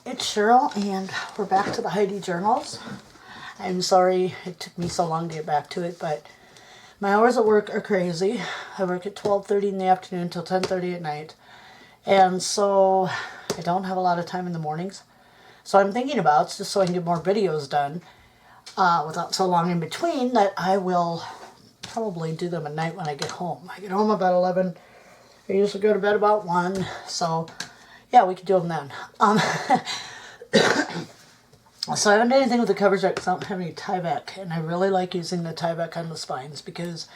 It's Cheryl, and we're back to the Heidi journals. I'm sorry it took me so long to get back to it, but my hours at work are crazy. I work at 12:30 in the afternoon till 10:30 at night, and so I don't have a lot of time in the mornings. So I'm thinking about, just so I can get more videos done without so long in between, that I will probably do them at night when I get home. I get home about 11. I usually go to bed about 1, so yeah, we could do them then. So I haven't done anything with the covers yet because I don't have any tie-back, and I really like using the tie-back on the spines because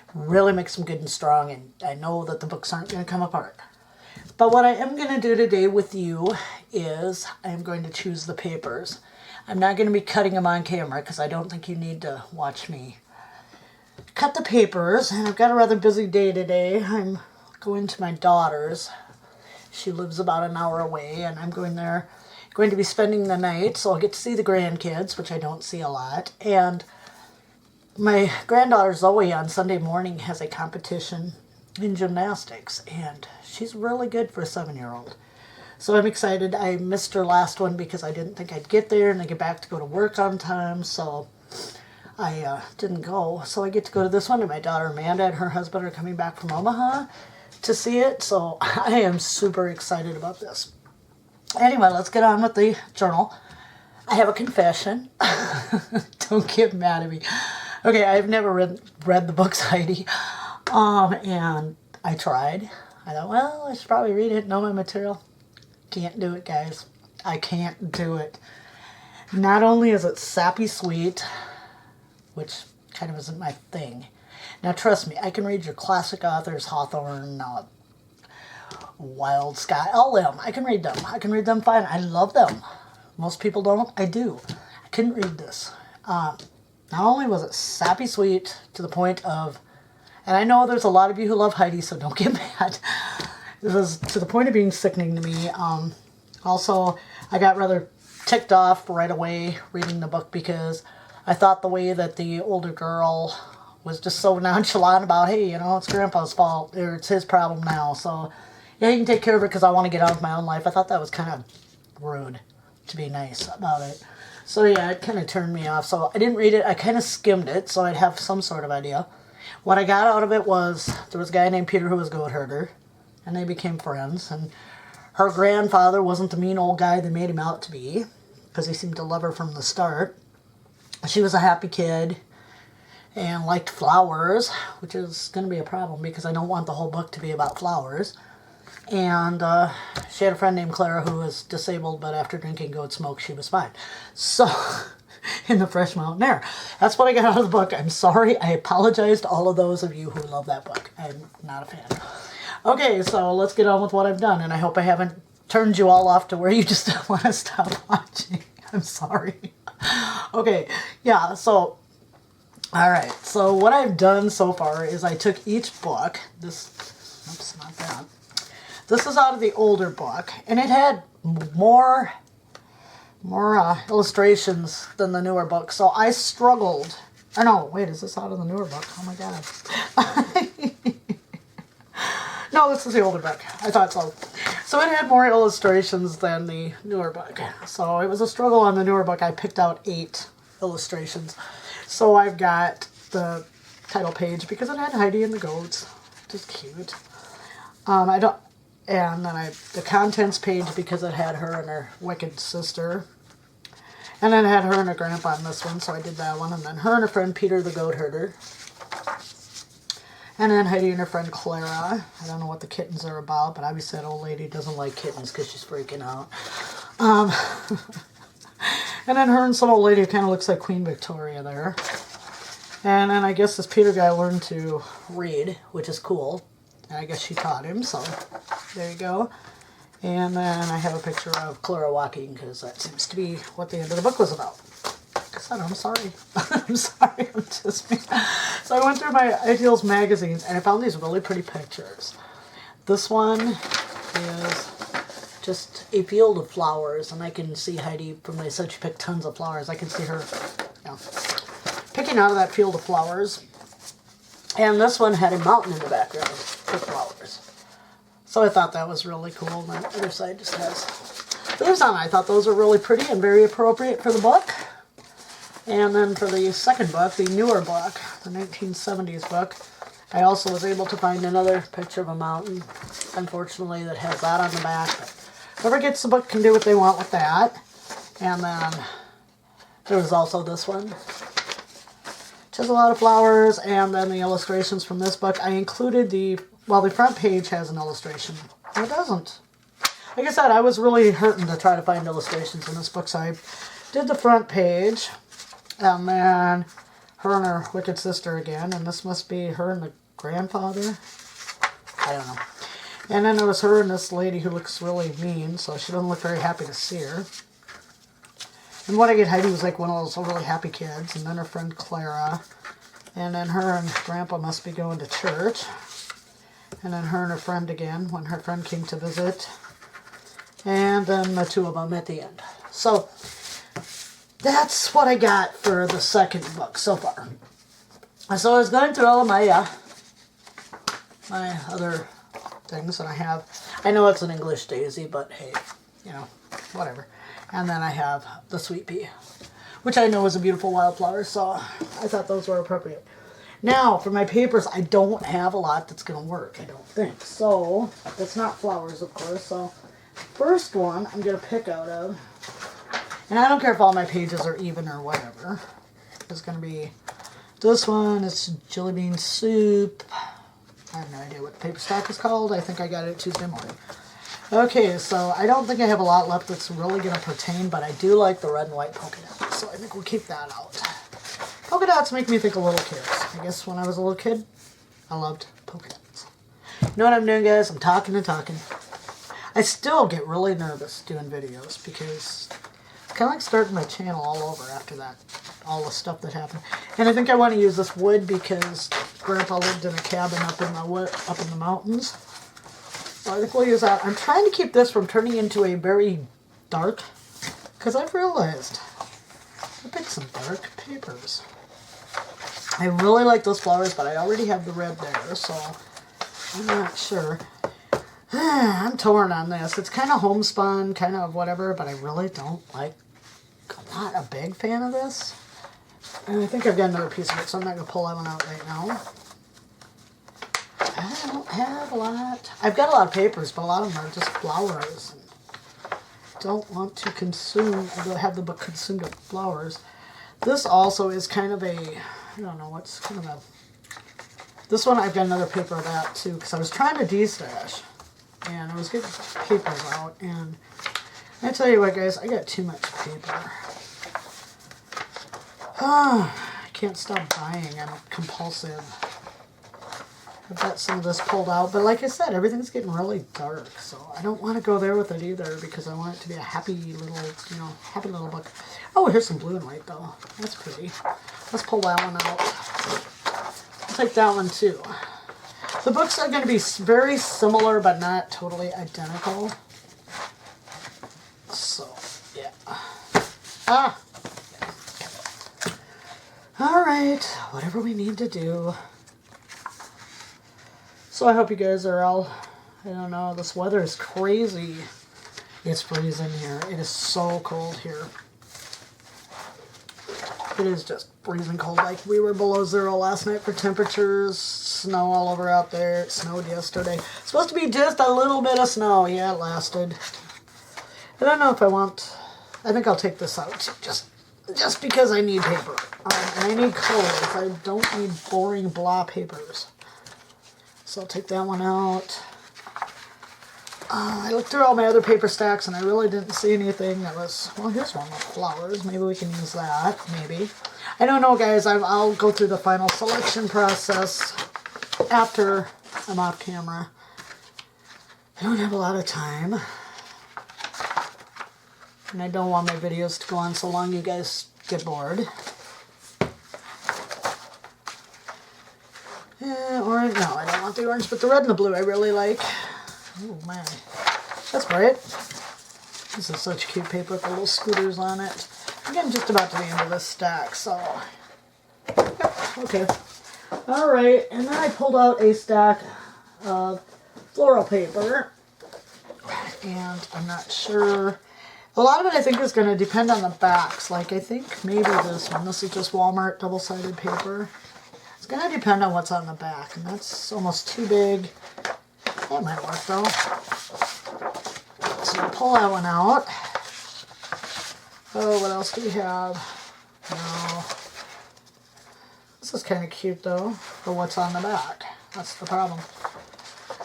it really makes them good and strong, and I know that the books aren't going to come apart. But what I am going to do today with you is I'm going to choose the papers. I'm not going to be cutting them on camera because I don't think you need to watch me cut the papers, and I've got a rather busy day today. I'm going to my daughter's. She lives about an hour away, and I'm going to be spending the night, so I'll get to see the grandkids, which I don't see a lot. And my granddaughter Zoe on Sunday morning has a competition in gymnastics, and she's really good for a 7-year-old. So I'm excited. I missed her last one because I didn't think I'd get there and I get back to go to work on time, so I didn't go. So I get to go to this one, and my daughter Amanda and her husband are coming back from Omaha to see it, so I am super excited about this. Anyway, let's get on with the journal. I have a confession. Don't get mad at me. Okay, I've never read the books, Heidi, and I tried. I thought, well, I should probably read it, know my material. Can't do it, guys. I can't do it. Not only is it sappy sweet, which kind of isn't my thing. Now, trust me, I can read your classic authors, Hawthorne, Wild Sky, all of them. I can read them. I can read them fine. I love them. Most people don't. I do. I couldn't read this. Not only was it sappy sweet to the point of, and I know there's a lot of you who love Heidi, so don't get mad. It was to the point of being sickening to me. Also, I got rather ticked off right away reading the book because I thought the way that the older girl was just so nonchalant about, hey, you know, it's Grandpa's fault, or it's his problem now, so yeah, he can take care of it because I want to get on with my own life. I thought that was kind of rude, to be nice about it. So yeah, it kind of turned me off. So I didn't read it. I kind of skimmed it, so I'd have some sort of idea. What I got out of it was, there was a guy named Peter who was a goat herder, and they became friends, and her grandfather wasn't the mean old guy they made him out to be, because he seemed to love her from the start. She was a happy kid and liked flowers, which is going to be a problem because I don't want the whole book to be about flowers. And she had a friend named Clara who was disabled, but after drinking goat smoke, she was fine. So, in the fresh mountain air. That's what I got out of the book. I'm sorry. I apologize to all of those of you who love that book. I'm not a fan. Okay, so let's get on with what I've done, and I hope I haven't turned you all off to where you just don't want to stop watching. I'm sorry. Okay, yeah, so, alright, so what I've done so far is I took each book, oops, not that. This is out of the older book, and it had more illustrations than the newer book, so I struggled. Or no, wait, is this out of the newer book? Oh my god. No, this is the older book. I thought so. So it had more illustrations than the newer book. So it was a struggle on the newer book. I picked out 8 illustrations. So I've got the title page because it had Heidi and the goats, which is cute. And then the contents page because it had her and her wicked sister. And then it had her and her grandpa on this one, so I did that one. And then her and her friend Peter the goat herder. And then Heidi and her friend Clara. I don't know what the kittens are about, but obviously that old lady doesn't like kittens because she's freaking out. And then her and some old lady who kind of looks like Queen Victoria there. And then I guess this Peter guy learned to read, which is cool. And I guess she taught him, so there you go. And then I have a picture of Clara walking because that seems to be what the end of the book was about. I'm sorry. I'm sorry. I'm just me. So I went through my Ideals magazines and I found these really pretty pictures. This one is just a field of flowers, and I can see Heidi, from they said she picked tons of flowers, I can see her, you know, picking out of that field of flowers. And this one had a mountain in the background with flowers. So I thought that was really cool. And the other side just has those on. I thought those were really pretty and very appropriate for the book. And then for the second book, the newer book, the 1970s book, I also was able to find another picture of a mountain, unfortunately, that has that on the back. But whoever gets the book can do what they want with that. And then there was also this one, which has a lot of flowers, and then the illustrations from this book. I included the front page has an illustration. It doesn't. Like I said, I was really hurting to try to find illustrations in this book, so I did the front page, and then her and her wicked sister again, and this must be her and the grandfather. I don't know. And then there was her and this lady who looks really mean, so she doesn't look very happy to see her. And what I get, Heidi was like one of those really happy kids, and then her friend Clara, and then her and Grandpa must be going to church, and then her and her friend again when her friend came to visit, and then the two of them at the end. So that's what I got for the second book so far. So I was going through all of my my other things that I have. I know it's an English daisy, but hey, you know, whatever. And then I have the sweet pea, which I know is a beautiful wildflower, so I thought those were appropriate. Now, for my papers, I don't have a lot that's going to work, I don't think. So, it's not flowers, of course. So, first one I'm going to pick out of, and I don't care if all my pages are even or whatever. It's going to be this one. It's jelly bean soup. I have no idea what the paper stock is called. I think I got it Tuesday morning. Okay, so I don't think I have a lot left that's really going to pertain, but I do like the red and white polka dots, so I think we'll keep that out. Polka dots make me think of little kids. I guess when I was a little kid, I loved polka dots. You know what I'm doing, guys? I'm talking and talking. I still get really nervous doing videos because it's kind of like starting my channel all over after that, all the stuff that happened. And I think I want to use this wood because Grandpa lived in a cabin up in the mountains. So I think we'll use that. I'm trying to keep this from turning into a very dark, because I've realized I picked some dark papers. I really like those flowers, but I already have the red there, so I'm not sure. I'm torn on this. It's kind of homespun, kind of whatever, but I really don't like, I'm not a big fan of this. And I think I've got another piece of it, so I'm not going to pull that one out right now. I don't have a lot. I've got a lot of papers, but a lot of them are just flowers. And don't want to have the book consumed with flowers. This also is kind of a, I don't know, what's kind of a, this one I've got another paper of that too, because I was trying to de-stash, and I was getting papers out, and I tell you what, guys, I got too much paper. I can't stop buying. I'm compulsive. I've got some of this pulled out, but like I said, everything's getting really dark, so I don't want to go there with it either because I want it to be a happy little book. Oh, here's some blue and white though. That's pretty. Let's pull that one out. I'll take that one too. The books are going to be very similar, but not totally identical. So, yeah. Alright, whatever we need to do. So I hope you guys are all, I don't know, this weather is crazy. It's freezing here. It is so cold here. It is just freezing cold. Like, we were below zero last night for temperatures. Snow all over out there. It snowed yesterday. It's supposed to be just a little bit of snow. Yeah, it lasted. I don't know if I want, I think I'll take this out just because I need paper. And I need colors. I don't need boring blah papers. So I'll take that one out. I looked through all my other paper stacks and I really didn't see anything that was, well, here's one with flowers. Maybe we can use that, maybe. I don't know, guys. I'll go through the final selection process after I'm off camera. I don't have a lot of time. And I don't want my videos to go on so long you guys get bored. Orange, no, I don't want the orange, but the red and the blue I really like. Oh man, that's bright. This is such cute paper with the little scooters on it. I'm getting just about to the end of this stack, so yep, okay. Alright, and then I pulled out a stack of floral paper, and I'm not sure A lot of it I think is going to depend on the backs. Like I think maybe this one, this is just Walmart double-sided paper. It's going to depend on what's on the back, and that's almost too big. That might work though. So we'll pull that one out. Oh, what else do we have? No. This is kind of cute though, but what's on the back? That's the problem.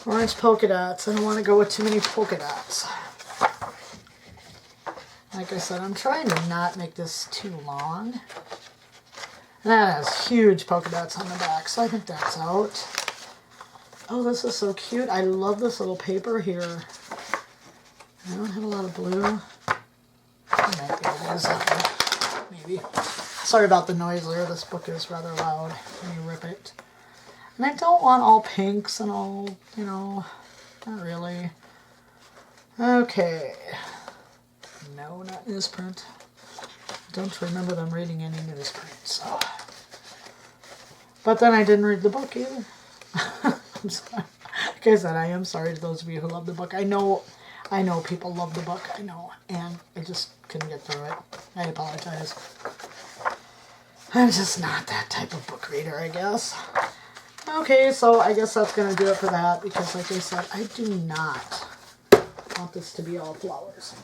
Orange polka dots. I don't want to go with too many polka dots. Like I said, I'm trying to not make this too long. And that has huge polka dots on the back, so I think that's out. Oh, this is so cute. I love this little paper here. I don't have a lot of blue. I might be able to use that one. Maybe. Sorry about the noise there. This book is rather loud when you rip it. And I don't want all pinks and all, you know, not really. Okay. No, not newsprint. I don't remember them reading any newsprint, so. But then I didn't read the book either. I'm sorry. Like I said, I am sorry to those of you who love the book. I know people love the book, I know, and I just couldn't get through it. I apologize. I'm just not that type of book reader, I guess. Okay, so I guess that's going to do it for that, because like I said, I do not want this to be all flowers.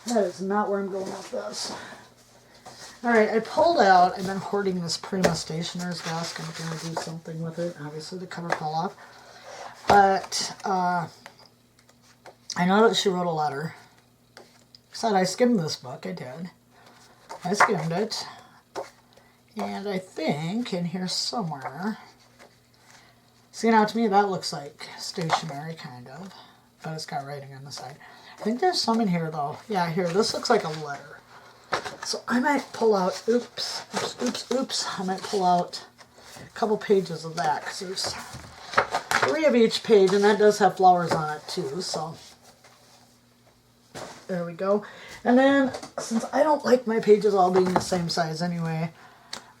That is not where I'm going with this. Alright, I pulled out, I've been hoarding this Prima Stationer's desk. I'm going to do something with it. Obviously the cover fell off. But, I know that she wrote a letter. Said I skimmed this book. I did. I skimmed it. And I think in here somewhere... See, now to me that looks like stationery, kind of. But it's got writing on the side. I think there's some in here, though. Yeah, here. This looks like a letter. So I might pull out... Oops. I might pull out a couple pages of that. Because there's 3 of each page. And that does have flowers on it, too. So there we go. And then, since I don't like my pages all being the same size anyway...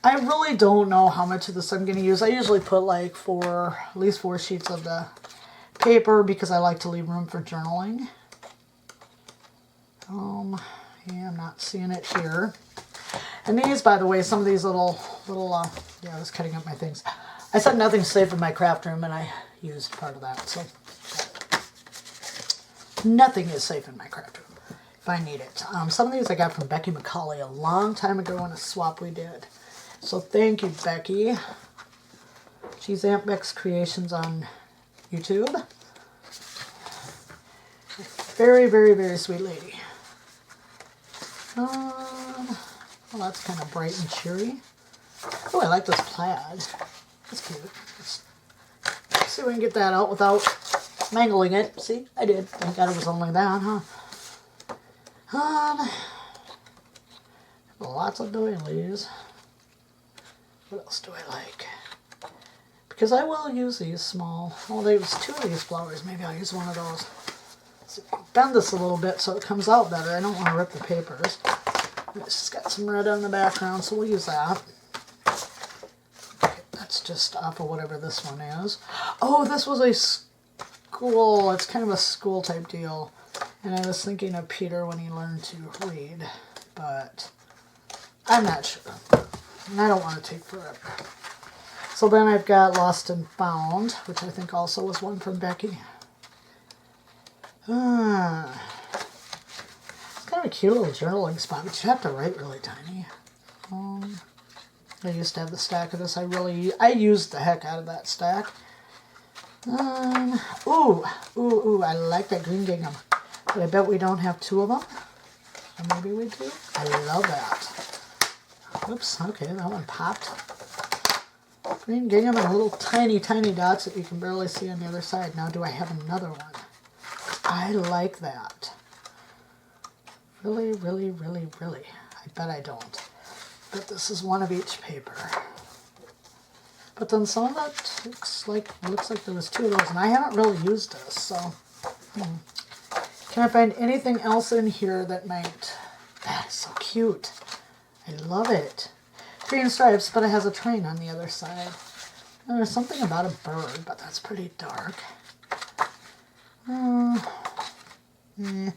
I really don't know how much of this I'm going to use. I usually put like at least 4 sheets of the paper because I like to leave room for journaling. Yeah, I'm not seeing it here. And these, by the way, some of these little, yeah, I was cutting up my things. I said nothing's safe in my craft room, and I used part of that, so. Nothing is safe in my craft room if I need it. Some of these I got from Becky McCauley a long time ago in a swap we did. So thank you, Becky. She's Aunt Beck's Creations on YouTube. Very, very, very sweet lady. Well, that's kind of bright and cheery. Oh, I like this plaid. That's cute. Let's see if we can get that out without mangling it. See, I did. Thank God it was only that, huh? Lots of doilies. What else do I like? Because I will use these small. Oh, there was 2 of these flowers. Maybe I'll use one of those. So bend this a little bit so it comes out better. I don't want to rip the papers. It's just got some red on the background, so we'll use that. Okay, that's just off of whatever this one is. Oh, this was a school. It's kind of a school type deal. And I was thinking of Peter when he learned to read. But I'm not sure. And I don't want to take forever. So then I've got Lost and Found, which I think also was one from Becky. It's kind of a cute little journaling spot, but you have to write really tiny. I used to have the stack of this. I used the heck out of that stack. Ooh, I like that green gingham. But I bet we don't have 2 of them. Or maybe we do. I love that. Oops, okay, that one popped. Green gingham and little tiny, tiny dots that you can barely see on the other side. Now, do I have another one? I like that. Really, really, really, really. I bet I don't. But this is one of each paper. But then some of that looks like there was 2 of those, and I haven't really used this, so. Can I find anything else in here that might... That is so cute. I love it. Green stripes, but it has a train on the other side. And there's something about a bird, but that's pretty dark. Green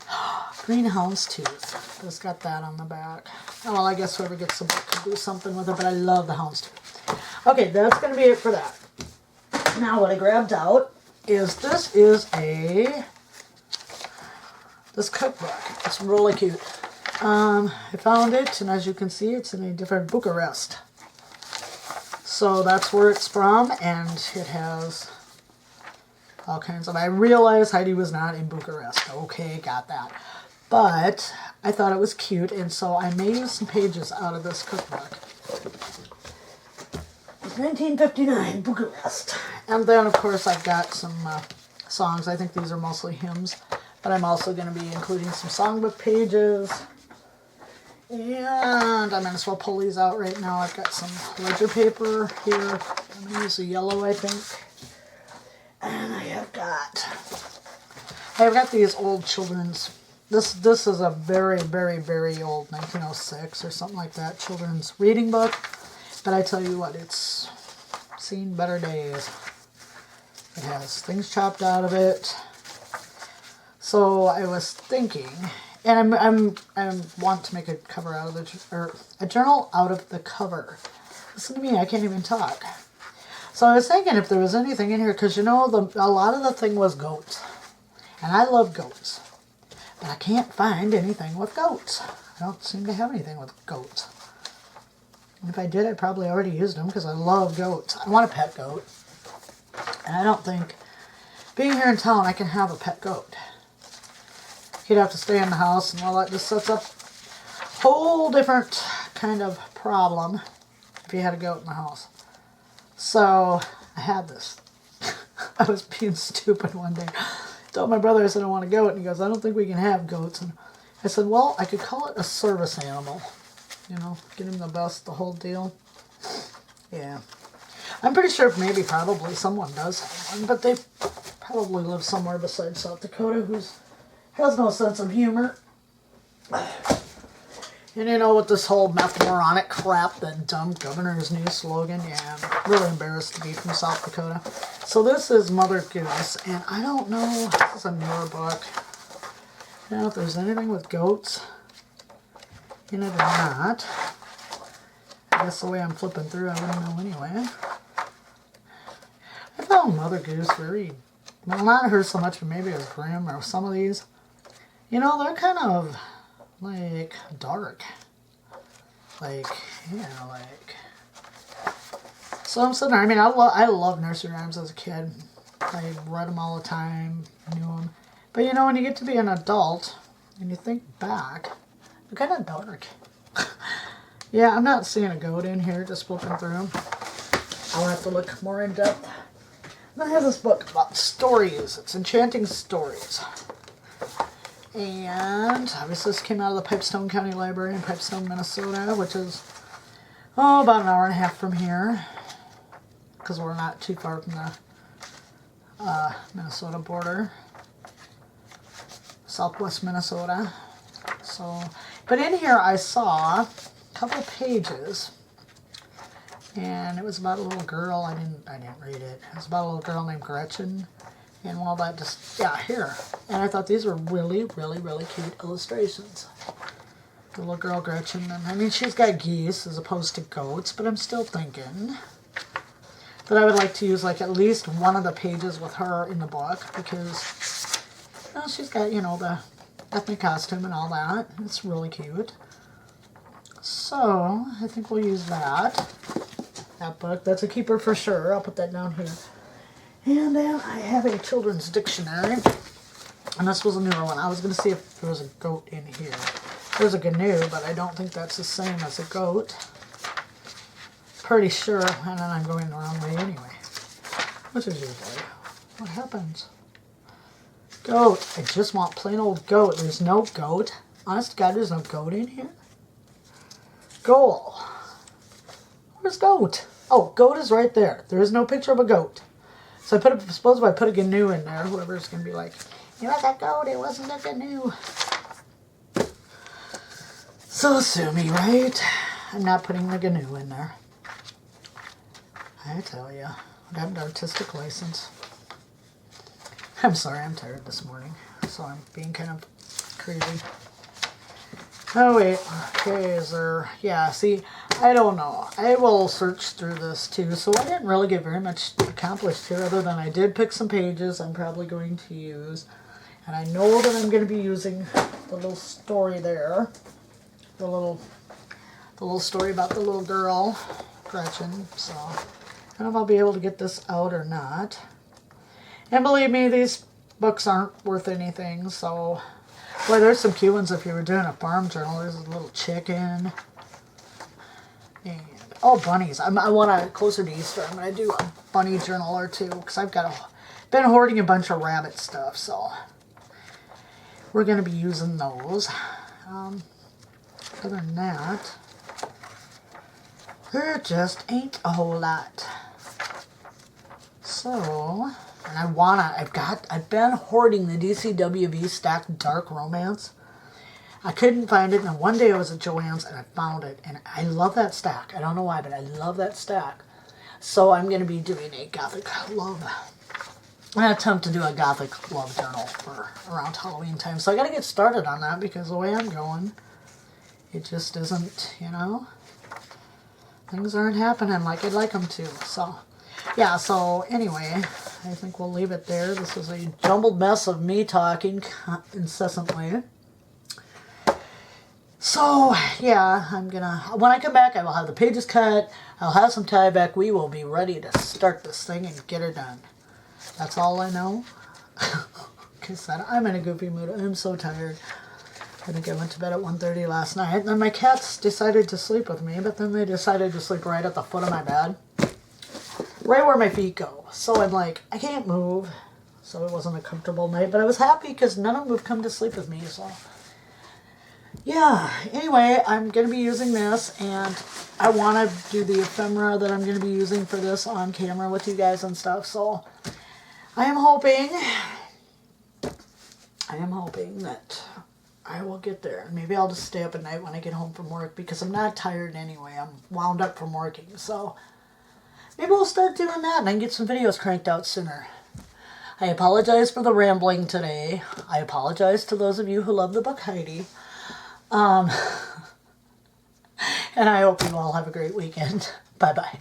Houndstooth. It's got that on the back. Oh, well, I guess whoever gets the book can do something with it, but I love the Houndstooth. Okay, that's going to be it for that. Now, what I grabbed out is this cookbook. It's really cute. I found it, and as you can see, it's in a different Bucharest. So that's where it's from, and it has all kinds of... I realized Heidi was not in Bucharest. Okay, got that. But I thought it was cute, and so I made some pages out of this cookbook. 1959, Bucharest. And then, of course, I've got some songs. I think these are mostly hymns. But I'm also going to be including some songbook pages. And I might as well pull these out right now. I've got some ledger paper here. I'm going to use the yellow, I think. And I've got these old children's... This is a very, very, very old 1906 or something like that children's reading book. But I tell you what, it's seen better days. It has things chopped out of it. So I was thinking, and I want to make a cover out of a journal out of the cover. Listen to me, I can't even talk. So I was thinking if there was anything in here, because you know, a lot of the thing was goats. And I love goats. But I can't find anything with goats. I don't seem to have anything with goats. And if I did, I probably already used them because I love goats. I want a pet goat. And I don't think, being here in town, I can have a pet goat. He'd have to stay in the house, and well, that just sets up a whole different kind of problem if you had a goat in the house. So I had this. I was being stupid one day. I told my brother, I said, I want a goat, and he goes, I don't think we can have goats. And I said, well, I could call it a service animal. You know, get him the whole deal. Yeah. I'm pretty sure probably someone does have one, but they probably live somewhere besides South Dakota has no sense of humor. And you know, with this whole meth moronic crap, that dumb governor's new slogan, yeah, I'm really embarrassed to be from South Dakota. So this is Mother Goose, and I don't know, this is a newer book. I don't know if there's anything with goats in it or not. I guess the way I'm flipping through, I wouldn't know anyway. I found Mother Goose very, well, not her so much, but maybe it was Grimm or some of these. You know, they're kind of, like, dark. Like, yeah, like... So I'm sitting there, I mean, I love nursery rhymes as a kid. I read them all the time, knew them. But, you know, when you get to be an adult, and you think back, they're kind of dark. Yeah, I'm not seeing a goat in here, just flipping through them. I'll have to look more in depth. And I have this book about stories. It's Enchanting Stories. And obviously this came out of the Pipestone County Library in Pipestone, Minnesota, which is, about an hour and a half from here. Because we're not too far from the Minnesota border. Southwest Minnesota. So, but in here I saw a couple pages. And it was about a little girl. I didn't read it. It was about a little girl named Gretchen. And well, that just, yeah, here. And I thought these were really, really, really cute illustrations. The little girl Gretchen, and I mean, she's got geese as opposed to goats, but I'm still thinking that I would like to use like at least one of the pages with her in the book because, you know, she's got, you know, the ethnic costume and all that. It's really cute. So, I think we'll use that book. That's a keeper for sure. I'll put that down here. And then I have a children's dictionary. And this was a newer one. I was going to see if there was a goat in here. There's a GNU, but I don't think that's the same as a goat. Pretty sure. And then I'm going the wrong way anyway. Which is usually what happens. Goat. I just want plain old goat. There's no goat. Honest to God, there's no goat in here. Goal. Where's goat? Oh, goat is right there. There is no picture of a goat. So I suppose if I put a GNU in there, whoever's going to be like, you know that goat, it wasn't a GNU. So sue me, right? I'm not putting the GNU in there. I tell you, I got an artistic license. I'm sorry, I'm tired this morning. so I'm being kind of crazy. Oh wait, okay, is there, yeah, see, I don't know. I will search through this too, so I didn't really get very much accomplished here other than I did pick some pages I'm probably going to use. And I know that I'm going to be using the little story there, the little story about the little girl, Gretchen, so I don't know if I'll be able to get this out or not. And believe me, these books aren't worth anything, so... Boy, there's some cute ones if you were doing a farm journal. There's a little chicken. And, oh, bunnies. I want to, closer to Easter, I'm going to do a bunny journal or two, because I've been hoarding a bunch of rabbit stuff, so we're going to be using those. Other than that, there just ain't a whole lot. So... And I've been hoarding the DCWV stacked Dark Romance. I couldn't find it, and one day I was at Joann's and I found it, and I love that stack. I don't know why, but I love that stack. So I'm going to be doing a Gothic Love. I'm going to attempt to do a Gothic Love journal for around Halloween time. So I got to get started on that because the way I'm going, it just isn't, you know, things aren't happening like I'd like them to. So... yeah, so anyway, I think we'll leave it there. This is a jumbled mess of me talking incessantly. So, yeah, when I come back, I will have the pages cut. I'll have some tie back. We will be ready to start this thing and get her done. That's all I know. Because I'm in a goofy mood. I'm so tired. I think I went to bed at 1:30 last night. And then my cats decided to sleep with me, but then they decided to sleep right at the foot of my bed. Right where my feet go. So I'm like, I can't move. So it wasn't a comfortable night. But I was happy because none of them have come to sleep with me. So, yeah. Anyway, I'm going to be using this. And I want to do the ephemera that I'm going to be using for this on camera with you guys and stuff. So I am hoping that I will get there. Maybe I'll just stay up at night when I get home from work. Because I'm not tired anyway. I'm wound up from working. So... maybe we'll start doing that and I can get some videos cranked out sooner. I apologize for the rambling today. I apologize to those of you who love the book Heidi. And I hope you all have a great weekend. Bye-bye.